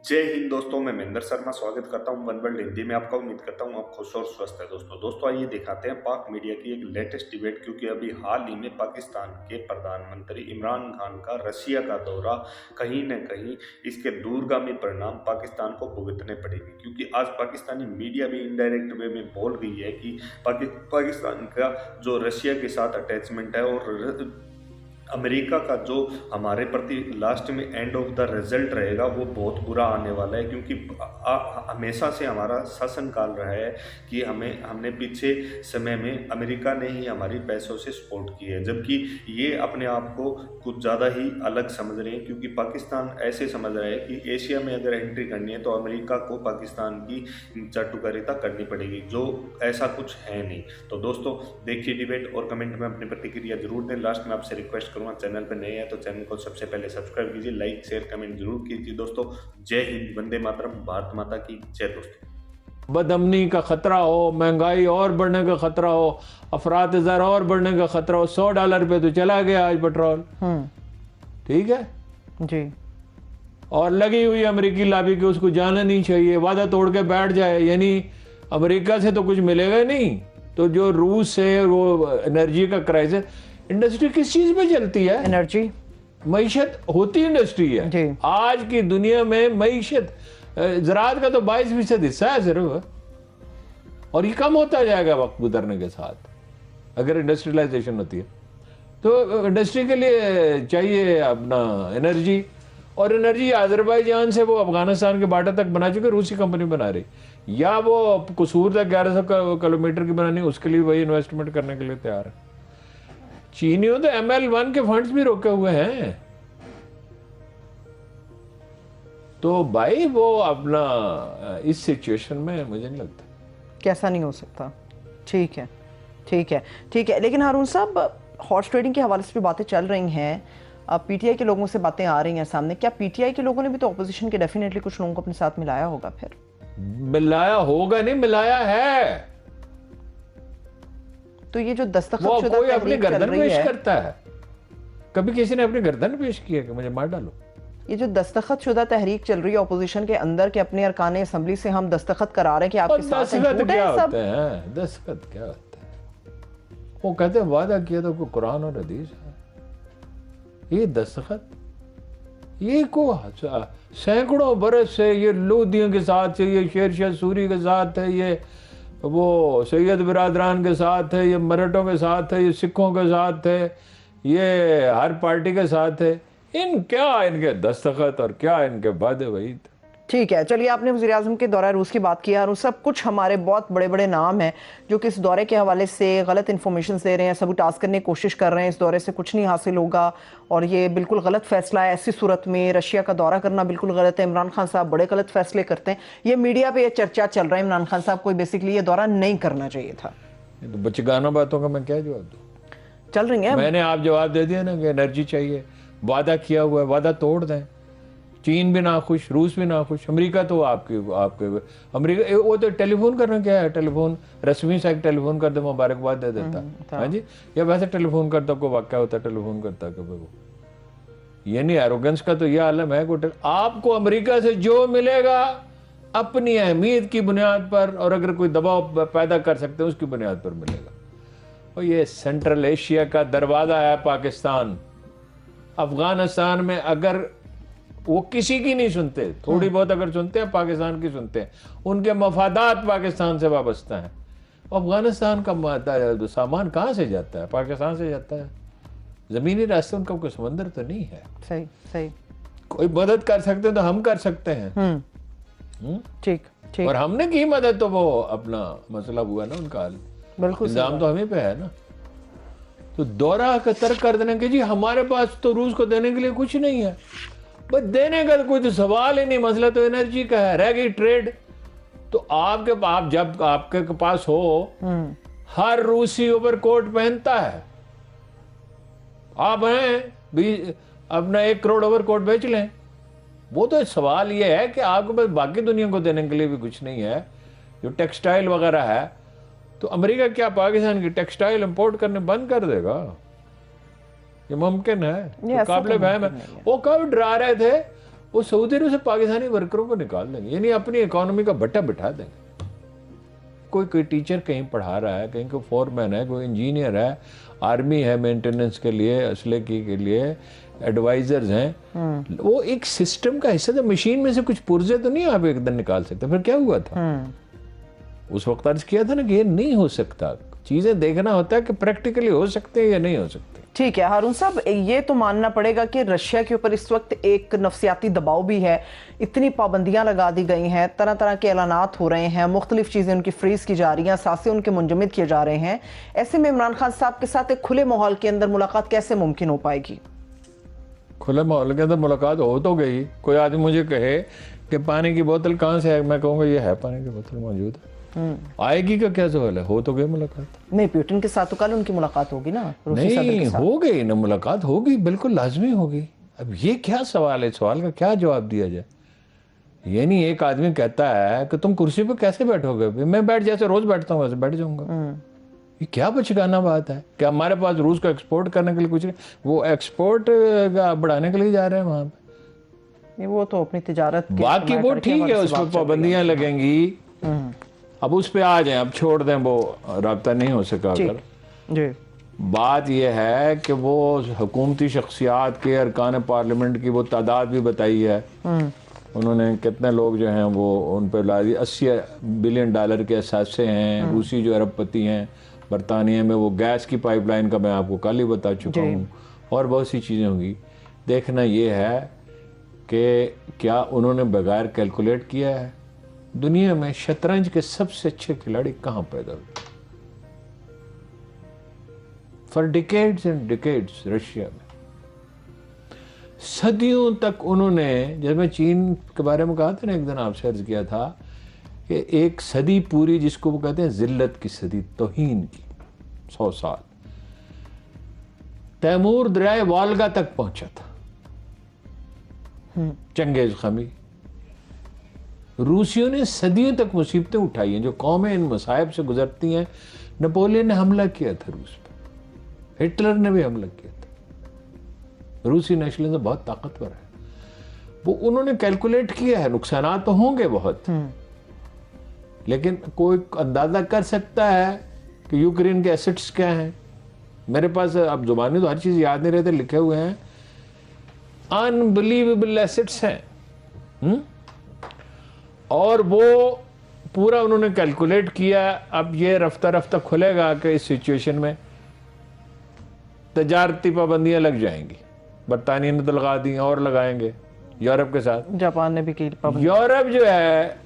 जय हिंद दोस्तों, मैं महेंद्र शर्मा स्वागत करता हूं वन वर्ल्ड हिंदी में आपका। उम्मीद करता हूं आप खुश और स्वस्थ है। दोस्तों आइए दिखाते हैं पाक मीडिया की एक लेटेस्ट डिबेट, क्योंकि अभी हाल ही में पाकिस्तान के प्रधानमंत्री इमरान खान का रशिया का दौरा कहीं न कहीं इसके दूरगामी परिणाम पाकिस्तान को भुगतने पड़ेंगे, क्योंकि आज पाकिस्तानी मीडिया भी इनडायरेक्ट वे में बोल गई है कि पाकिस्तान का जो रशिया के साथ अटैचमेंट है और अमेरिका का जो हमारे प्रति लास्ट में एंड ऑफ द रिजल्ट रहेगा वो बहुत बुरा आने वाला है, क्योंकि हमेशा से हमारा शासनकाल रहा है कि हमने पीछे समय में अमेरिका ने ही हमारी पैसों से सपोर्ट की है, जबकि ये अपने आप को कुछ ज़्यादा ही अलग समझ रहे हैं। क्योंकि पाकिस्तान ऐसे समझ रहा है कि एशिया में अगर एंट्री करनी है तो अमेरिका को पाकिस्तान की चाटुकारिता करनी पड़ेगी, जो ऐसा कुछ है नहीं। तो दोस्तों देखिए डिबेट और कमेंट में अपनी प्रतिक्रिया जरूर दें। लास्ट में आपसे रिक्वेस्ट करूँगा, चैनल पर नए हैं तो चैनल को सबसे पहले सब्सक्राइब कीजिए, लाइक शेयर कमेंट जरूर कीजिए। दोस्तों जय हिंद, वंदे मातरम, भारत माता की जय। दोस्तों बदअमनी का खतरा हो, महंगाई और बढ़ने का खतरा हो, अफरात ज़र और बढ़ने का खतरा हो, $100 पे तो चला गया आज पेट्रोल। ठीक है जी। और लगी हुई अमेरिकी लॉबी की उसको जाना नहीं चाहिए, वादा तोड़ के बैठ जाए, यानी अमेरिका से तो कुछ मिलेगा नहीं। तो जो रूस से वो एनर्जी का क्राइसिस, इंडस्ट्री किस चीज पे चलती है? एनर्जी, मईशत होती इंडस्ट्री है जी। आज की दुनिया में मईशत ज़राअत का तो 22% हिस्सा है सिर्फ, और ये कम होता जाएगा वक्त गुजरने के साथ अगर इंडस्ट्रियलाइजेशन होती है। तो इंडस्ट्री के लिए चाहिए अपना एनर्जी, और एनर्जी अजरबैजान से वो अफगानिस्तान के बार्डर तक बना चुके, रूसी कंपनी बना रही, या वो कसूर तक 1100 किलोमीटर की बनानी, उसके लिए वही इन्वेस्टमेंट करने के लिए तैयार है। चीनियों तो ML1 के फंड्स भी रोके हुए हैं। तो भाई वो अपना इस सिचुएशन में मुझे नहीं लगता कैसा नहीं हो सकता। ठीक है, ठीक है, ठीक है। लेकिन हारून साहब, हॉर्स ट्रेडिंग के हवाले से भी बातें चल रही हैं, अब PTI के लोगों से बातें आ रही हैं सामने। क्या PTI के लोगों ने भी तो ऑपोजिशन के डेफिनेटली कुछ लोगों को अपने साथ मिलाया होगा? फिर मिलाया होगा, नहीं मिलाया है तो ये जो दस्तखत वो शुदा कोई अपनी तहरीक चल गर्दन रही पेश है, करता है। कभी किसी ने अपनी गर्दन पेश किया कि मुझे मार डालो? ये जो दस्तखत शुदा तहरीक चल रही है ऑपोजिशन के अंदर के अपने अरकान असेंबली से हम दस्तखत करा रहे हैं कि आपके साथ हैं, दस्तखत क्या सब। होते हैं? दस्तखत क्या होता है? वो कहते हैं वादा किया तो कुरान और हदीस है। ये दस्तखत, ये को सैकड़ों बरस से ये लोदियों के साथ है, ये शेरशाह सूरी के साथ है, ये वो सैयद बिरादरान के साथ है, ये मराठों के साथ है, ये सिखों के साथ है, ये हर पार्टी के साथ है। क्या इनके दस्तखत और क्या इनके वादे वईद। ठीक है, चलिए, आपने वज़ीर आज़म के दौरे रूस की बात की है, और सब कुछ हमारे बहुत बड़े बड़े नाम हैं जो कि इस दौरे के हवाले से गलत इन्फॉर्मेशन दे रहे हैं, सबूटाज करने की कोशिश कर रहे हैं, इस दौरे से कुछ नहीं हासिल होगा और ये बिल्कुल गलत फैसला है। ऐसी सूरत में रशिया का दौरा करना बिल्कुल गलत है, इमरान खान साहब बड़े गलत फैसले करते हैं। ये मीडिया पे ये चर्चा चल रहा है, इमरान खान साहब को बेसिकली ये दौरा नहीं करना चाहिए था। ये तो बचगाना बातों का मैं क्या जवाब दूं? चल रही है, मैंने आप जवाब दे दिया ना कि एनर्जी चाहिए, वादा किया हुआ है, वादा तोड़ दें। चीन भी ना खुश, रूस भी ना खुश, अमेरिका तो आपके अमेरिका वो तो टेलीफोन करना क्या है? टेलीफोन रस्मी से टेलीफोन कर दे, मुबारकबाद दे देता। हाँ जी, या वैसे टेलीफोन करता कोई वाक्य होता, टेलीफोन करता कभी वो। ये नहीं, एरोगेंस का तो यह आलम है कि आपको अमेरिका से जो मिलेगा अपनी अहमियत की बुनियाद पर, और अगर कोई दबाव पैदा कर सकते हैं उसकी बुनियाद पर मिलेगा। और ये सेंट्रल एशिया का दरवाजा है पाकिस्तान। अफगानिस्तान में अगर वो किसी की नहीं सुनते, थोड़ी बहुत अगर सुनते हैं पाकिस्तान की सुनते हैं, उनके मफादात पाकिस्तान से वाबस्ता हैं। अफगानिस्तान का सामान कहाँ से जाता है? पाकिस्तान से जाता है। जमीनी रास्ते उनका कोई समंदर तो नहीं है। सही सही। कोई मदद कर सकते हैं तो हम कर सकते हैं। ठीक ठीक। और हमने की मदद तो वो अपना मसला हुआ ना उनका हल, बिल्कुल इंतजाम तो हमें पे है ना। तो दौरा तर्क कर देने के जी हमारे पास तो रूस को देने के लिए कुछ नहीं है, बस देने का कोई तो सवाल ही नहीं, मसला तो एनर्जी का है, रह गई ट्रेड। तो आप जब आपके पास हो, हर रूसी ओवरकोट पहनता है, आप हैं अपना 1 करोड़ ओवरकोट बेच लें। वो तो सवाल ये है कि आपके पास बाकी दुनिया को देने के लिए भी कुछ नहीं है, जो टेक्सटाइल वगैरह है। तो अमेरिका क्या पाकिस्तान की टेक्सटाइल इंपोर्ट करने बंद कर देगा? ये मुमकिन है? तो काबिल फहम है। वो कब डरा रहे थे वो सऊदी अरब से पाकिस्तानी वर्करों को निकाल देंगे, यानी अपनी इकोनॉमी का भट्टा बिठा देंगे। कोई टीचर कहीं पढ़ा रहा है, कहीं कोई फोरमैन है, कोई इंजीनियर है, आर्मी है मेंटेनेंस के लिए, असले के लिए एडवाइजर्स हैं, वो एक सिस्टम का हिस्सा था। मशीन में से कुछ पुर्जे तो नहीं आप एक दिन निकाल सकते। फिर क्या हुआ था? उस वक्त अर्ज किया था ना कि ये नहीं हो सकता। चीजें देखना होता है कि प्रैक्टिकली हो सकते हैं या नहीं हो सकते। ठीक है हारून साहब, ये तो मानना पड़ेगा कि रशिया के ऊपर इस वक्त एक नफसियाती दबाव भी है। इतनी पाबंदियां लगा दी गई हैं, तरह तरह के ऐलानात हो रहे हैं, मुख्तलिफ चीज़ें उनकी फ्रीज की जा रही हैं, सासे उनके मुंजमद किए जा रहे हैं। ऐसे में इमरान खान साहब के साथ एक खुले माहौल के अंदर मुलाकात कैसे मुमकिन हो पाएगी? खुले माहौल के अंदर मुलाकात हो तो गई। कोई आदमी मुझे कहे कि पानी की बोतल कहाँ से है, मैं कहूँगा ये है, पानी की बोतल मौजूद है। आएगी का क्या सवाल है? हो तो गई मुलाकात। नहीं, पुतिन के साथ तो कल उनकी मुलाकात होगी ना, नहीं हो गई ना, मुलाकात होगी, बिल्कुल लाजमी होगी। अब ये क्या सवाल है? सवाल का क्या जवाब दिया जाए? ये नहीं एक आदमी कहता है कि तुम कुर्सी पे कैसे बैठोगे, मैं बैठ जैसे रोज बैठता हूँ वैसे बैठ जाऊंगा। ये क्या बचकाना बात है कि हमारे पास रूस को एक्सपोर्ट करने के लिए कुछ नहीं, वो एक्सपोर्ट बढ़ाने के लिए जा रहे हैं वहां पे। वो तो अपनी तिजारत बाकी वो ठीक है, उस पर पाबंदियां लगेंगी। अब उस पे आ जाए, अब छोड़ दें, वो राब्ता नहीं हो सका। अगर बात यह है कि वो हुकूमती शख्सियात के अरकान पार्लियामेंट की वो तादाद भी बताई है उन्होंने, कितने लोग जो हैं वो उन पर 80 बिलियन डॉलर के असासे हैं। रूसी जो अरबपति हैं बरतानिया में, वो गैस की पाइपलाइन का मैं आपको कल ही बता चुका हूँ, और बहुत सी चीज़ें होंगी। देखना ये है कि क्या उन्होंने बगैर कैलकुलेट किया है। दुनिया में शतरंज के सबसे अच्छे खिलाड़ी कहाँ पैदा हुए? For decades and decades Russia में सदियों तक उन्होंने, जब मैं चीन के बारे में कहा था ना एक दिन आपसे अर्ज किया था कि एक सदी पूरी, जिसको वो कहते हैं जिल्लत की सदी, तौहीन की 100 साल, तैमूर दरियाए वाल्गा तक पहुंचा था, चंगेज खमी। रूसियों ने सदियों तक मुसीबतें उठाई हैं, जो कौमें इन मसाइब से गुजरती हैं। नेपोलियन ने हमला किया था रूस पर, हिटलर ने भी हमला किया था। रूसी नेशनलिज्म बहुत ताकतवर है, वो उन्होंने कैलकुलेट किया है। नुकसान तो होंगे बहुत, लेकिन कोई अंदाजा कर सकता है कि यूक्रेन के एसेट्स क्या हैं। मेरे पास अब जुबानी तो हर चीज याद नहीं रहते, लिखे हुए हैं, अनबिलीवेबल एसेट्स हैं। और वो पूरा उन्होंने कैलकुलेट किया। अब ये रफ्ता रफ्ता खुलेगा कि इस सिचुएशन में तजारती पाबंदियां लग जाएंगी। बरतानिया ने तो लगा दी, और लगाएंगे यूरोप के साथ। जापान ने भी की पाबंदी। यूरोप जो है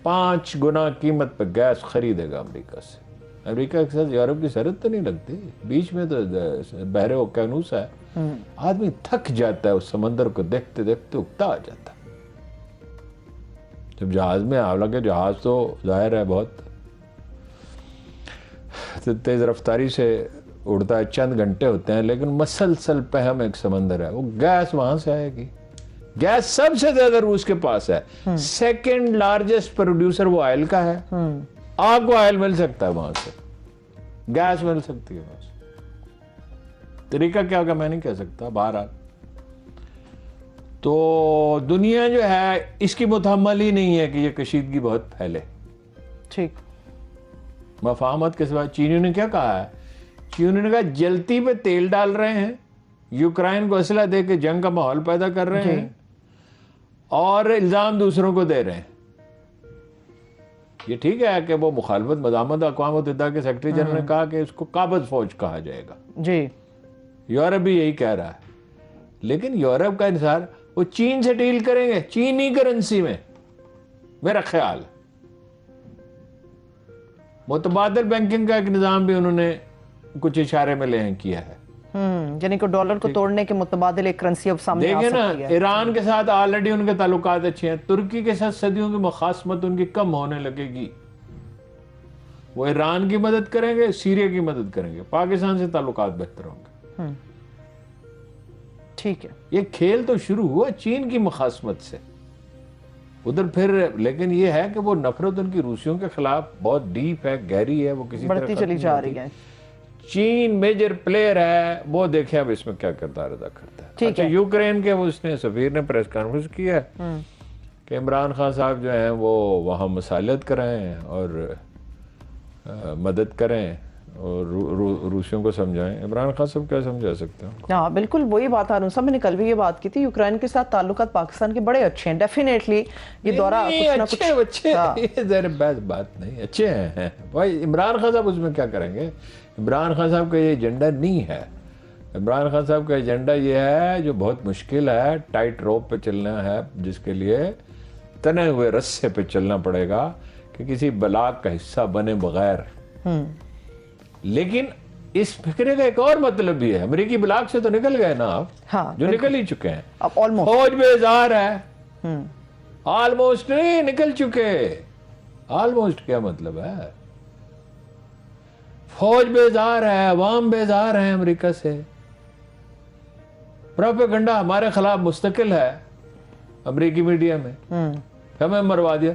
5 गुना कीमत पर गैस खरीदेगा अमेरिका से। अमेरिका के साथ यूरोप की सरहद तो नहीं लगती, बीच में तो बहरे ओकेनूस है। आदमी थक जाता है उस समंदर को देखते देखते, उगता आ जाता है। जब जहाज में हालांकि जहाज तो जाहिर है बहुत तेज रफ्तारी से उड़ता है, चंद घंटे होते हैं, लेकिन मसलसल पहम एक समंदर है। वो गैस वहां से आएगी। गैस सबसे ज्यादा रूस के पास है। सेकंड लार्जेस्ट प्रोड्यूसर वो ऑयल का है। आपको ऑयल मिल सकता है वहां से, गैस मिल सकती है वहां से। तरीका क्या होगा मैं नहीं कह सकता। बहरहाल तो दुनिया जो है इसकी मुतहम्मल ही नहीं है कि ये कशीदगी बहुत फैले। ठीक, मफाहमत के सिवा चीनियों ने क्या कहा है? चीनियों ने कहा जलती पे तेल डाल रहे हैं, यूक्रेन को असला दे के जंग का माहौल पैदा कर रहे हैं और इल्जाम दूसरों को दे रहे हैं। ये ठीक है कि वो मुखालफत मदामत अक़वाम मुत्तहिदा के सेक्रेटरी जनरल ने कहा कि इसको काबज फौज कहा जाएगा जी। यूरोप भी यही कह रहा है, लेकिन यूरोप का इंसार वो चीन से डील करेंगे चीनी करेंसी में। मेरा ख्याल मुतबादिल बैंकिंग का एक निजाम भी उन्होंने कुछ इशारे में ले किया है। यानी कि डॉलर को तोड़ने के मुतबादिल एक करेंसी अब सामने आ सकती है। देखिए ना, ईरान के साथ ऑलरेडी उनके ताल्लुकात अच्छे हैं। तुर्की के साथ सदियों की मुखासमत उनकी कम होने लगेगी। वो ईरान की मदद करेंगे, सीरिया की मदद करेंगे, पाकिस्तान से ताल्लुकात बेहतर होंगे। ठीक है, ये खेल तो शुरू हुआ चीन की मुखासमत से उधर फिर, लेकिन ये है कि वो नफरत उनकी रूसियों के खिलाफ बहुत डीप है, गहरी है, वो किसी बढ़ती चली जा रही है। चीन मेजर प्लेयर है, वो देखें अब इसमें क्या किरदार अदा करता है। ठीक अच्छा, है। यूक्रेन के उसने सफीर ने प्रेस कॉन्फ्रेंस किया है कि इमरान खान साहब जो हैं वो वहाँ मसालत कराएं और मदद करें और रूसियों को समझाएं। इमरान खान साहब क्या समझा सकते हैं? हाँ बिल्कुल वही बात हारून साहब, मैंने कल भी ये बात की थी, यूक्रेन के साथ ताल्लुकात पाकिस्तान के बड़े अच्छे हैं, डेफिनेटली ये दौरा कुछ ना कुछ अच्छे ये जरा बात नहीं, अच्छे हैं भाई। इमरान खान साहब उसमें क्या करेंगे? इमरान खान साहब का ये एजेंडा नहीं है। इमरान खान साहब का एजेंडा ये है जो बहुत मुश्किल है, टाइट रोप पे चलना है, जिसके लिए तने हुए रस्से पे चलना पड़ेगा कि किसी ब्लॉक का हिस्सा बने बगैर। लेकिन इस फिक्रे का एक और मतलब भी है, अमेरिकी ब्लॉक से तो निकल गए ना आप। हाँ, जो निकल ही चुके हैं, अब ऑलमोस्ट फौज बेजार है। ऑलमोस्ट नहीं, निकल चुके। ऑलमोस्ट क्या मतलब है? फौज बेजार है, अवाम बेजार है अमेरिका से। प्रोपेगेंडा हमारे खिलाफ मुस्तकिल है अमेरिकी मीडिया में, हमें मरवा दिया।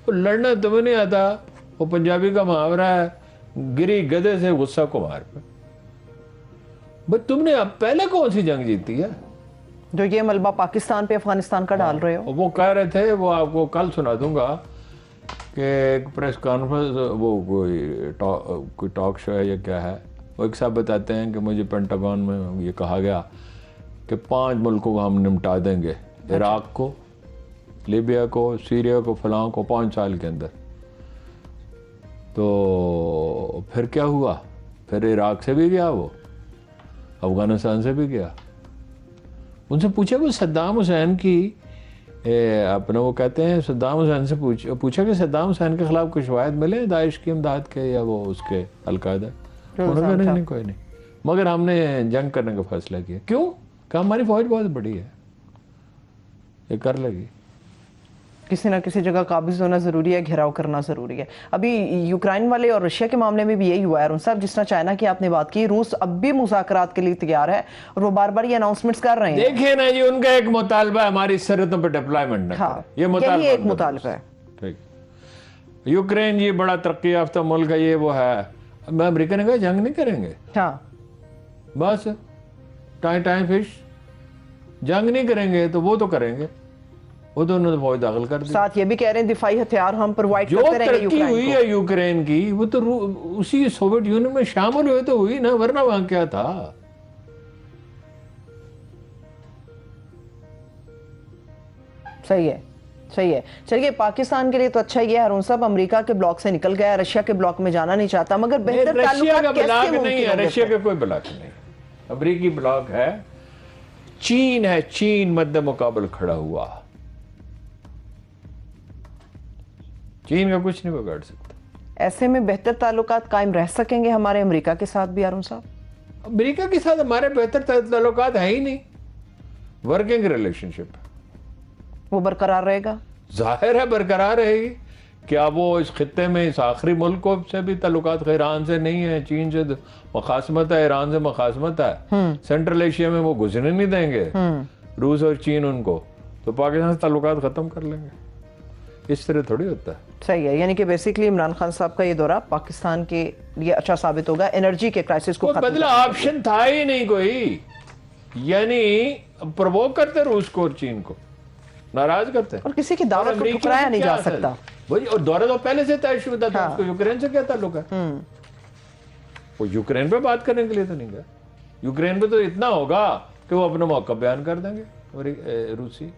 वो लड़ना तुम्हें नहीं आता, वो पंजाबी का मुहावरा है, गिरी गधे से गुस्सा को मार पे। बट तुमने अब पहले कौन सी जंग जीती है जो ये मलबा पाकिस्तान पे अफगानिस्तान का डाल रहे हो? वो कह रहे थे, वो आपको कल सुना दूंगा कि एक प्रेस कॉन्फ्रेंस, वो कोई टॉक शो है या क्या है, वो एक साहब बताते हैं कि मुझे पेंटागन में ये कहा गया कि 5 मुल्कों को हम निपटा देंगे, इराक को, लीबिया को, सीरिया को, फलां को 5 साल के अंदर। तो फिर क्या हुआ? फिर इराक से भी गया वो, अफगानिस्तान से भी गया। उनसे पूछा कि सद्दाम हुसैन की अपने, वो कहते हैं सद्दाम हुसैन से पूछा कि सद्दाम हुसैन के खिलाफ कुछ शवाहिद मिले दाइश की इमदाद के या वो उसके अलकायदा? उन्होंने नहीं, कोई नहीं, मगर हमने जंग करने का फैसला किया। क्यों? कहा हमारी फौज बहुत बड़ी है, ये कर लेगी। किसी ना किसी जगह काबिज होना जरूरी है, घेराव करना जरूरी है। अभी यूक्रेन वाले और रशिया के मामले में भी यही हुआ है अरुण साहब, जिस तरह चाइना की आपने बात की, रूस अब भी मुज़ाकरात के लिए तैयार है और वो बार बार ये अनाउंसमेंट्स कर रहे हैं। देखिए ना जी, उनका एक मुतालबा हमारी सरहदों पर डिप्लॉयमेंट न हाँ, करे, ये मुतालबा एक मुतालबा है। ठीक। यूक्रेन जी बड़ा तरक्की याफ्ता मुल्क है, ये वो है। मैं अमेरिका ने कहा जंग नहीं करेंगे, हाँ बस टाइम फिश, जंग नहीं करेंगे तो वो तो करेंगे, वो तो उन्होंने फौज दाखिल कर दी। साथ ये भी कह रहे हैं दिफाई हथियार हम प्रोवाइड जो करते रहेंगे तरक्की हुई है यूक्रेन की, वो तो उसी सोवियत यूनियन में शामिल हुए तो हुई ना, वरना वहां क्या था? सही है, सही है। चलिए, पाकिस्तान के लिए तो अच्छा ही है अरुण साहब, अमेरिका के ब्लॉक से निकल गया, रशिया के ब्लॉक में जाना नहीं चाहता, मगर बेहतर रशिया का कैसे ब्लॉक नहीं मुमकिन है, होंगे रशिया फिर? का कोई ब्लॉक नहीं, अमेरिकी ब्लॉक है। चीन है, चीन मद्दे मुकाबल खड़ा हुआ, चीन का कुछ नहीं बिगाड़ सकता। ऐसे में बेहतर ताल्लुकात कायम रह सकेंगे हमारे अमेरिका के साथ भी अरुण साहब? अमेरिका के साथ हमारे बेहतर ताल्लुकात है ही नहीं, वर्किंग रिलेशनशिप वो बरकरार रहेगा? जाहिर है बरकरार रहेगी। क्या वो इस खित्ते में इस आखिरी मुल्कों से भी ताल्लुकात ईरान से नहीं है, चीन से मखासमत है, ईरान से मखासमत है, सेंट्रल एशिया में वो घुसने नहीं देंगे रूस और चीन उनको, तो पाकिस्तान से ताल्लुकात खत्म कर लेंगे। इस तरह थोड़ी होता है। सही है, यानी कि बेसिकली इमरान खान साहब का ये दौरा पाकिस्तान के लिए अच्छा साबित होगा, एनर्जी के क्राइसिस को खत्म बदला ऑप्शन था ही नहीं कोई, यानी प्रोवोक करते रूस को और चीन को, नाराज करते, और किसी की दावत को ठुकराया नहीं जा सकता। वही, और दौरा तो पहले से तयशुदा था, उसको यूक्रेन से क्या ताल्लुक है? वो यूक्रेन पे बात करने के लिए तो नहीं गया। यूक्रेन पे तो इतना होगा कि वो अपना मौका बयान कर देंगे रूसी।